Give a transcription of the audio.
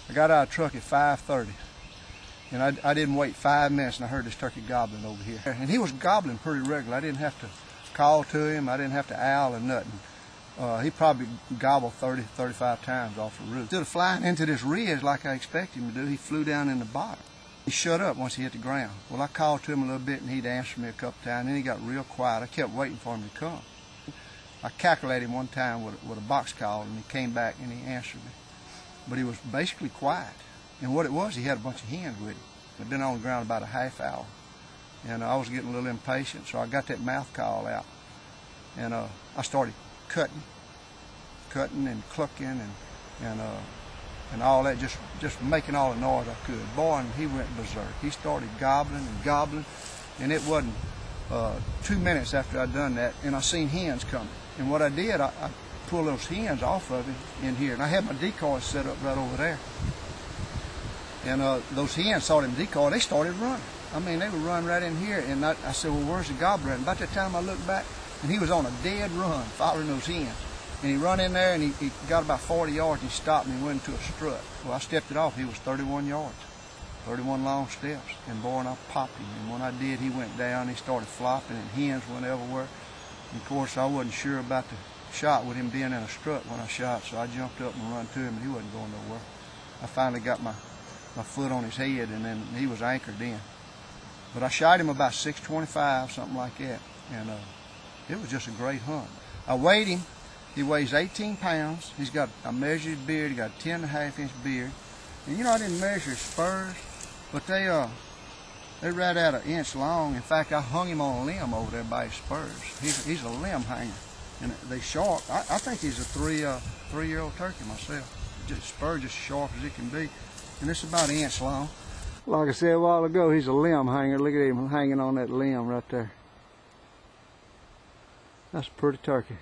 I got out of the truck at 5:30, and I didn't wait 5 minutes, and I heard this turkey gobbling over here. And he was gobbling pretty regular. I didn't have to call to him. I didn't have to owl or nothing. He probably gobbled 30, 35 times off the roof. Instead of flying into this ridge like I expected him to do, he flew down in the bottom. He shut up once he hit the ground. Well, I called to him a little bit, and he'd answer me a couple times. Then he got real quiet. I kept waiting for him to come. I calculated him one time with a box call, and he came back and he answered me. But he was basically quiet. And what it was, he had a bunch of hens with him. They'd been on the ground about a half hour. And I was getting a little impatient, so I got that mouth call out. And I started cutting and clucking and all that, just making all the noise I could. Boy, and he went berserk. He started gobbling and gobbling, and it wasn't 2 minutes after I'd done that, and I seen hens coming. And what I did, I pulled those hens off of him in here, and I had my decoys set up right over there. And those hens saw them decoy, they started running. I mean, they would run right in here, and I said, well, where's the gobbler? And about that time I looked back, and he was on a dead run following those hens. And he run in there, and he got about 40 yards, and he stopped, and he went into a strut. Well, I stepped it off. He was 31 yards, 31 long steps. And boy, and I popped him. And when I did, he went down, he started flopping, and hens went everywhere. And of course, I wasn't sure about the shot with him being in a strut when I shot, so I jumped up and run to him, and he wasn't going nowhere. I finally got my foot on his head, and then he was anchored in. But I shot him about 625, something like that. And it was just a great hunt. I weighed him. He weighs 18 pounds. He's got a measured beard. He got a 10.5-inch beard. And you know, I didn't measure his spurs, but they right at 1 inch long. In fact, I hung him on a limb over there by his spurs. He's a limb hanger, and they sharp. I think he's a three-year-old turkey myself. Just spur just sharp as it can be, and it's about 1 inch long. Like I said a while ago, he's a limb hanger. Look at him hanging on that limb right there. That's a pretty turkey.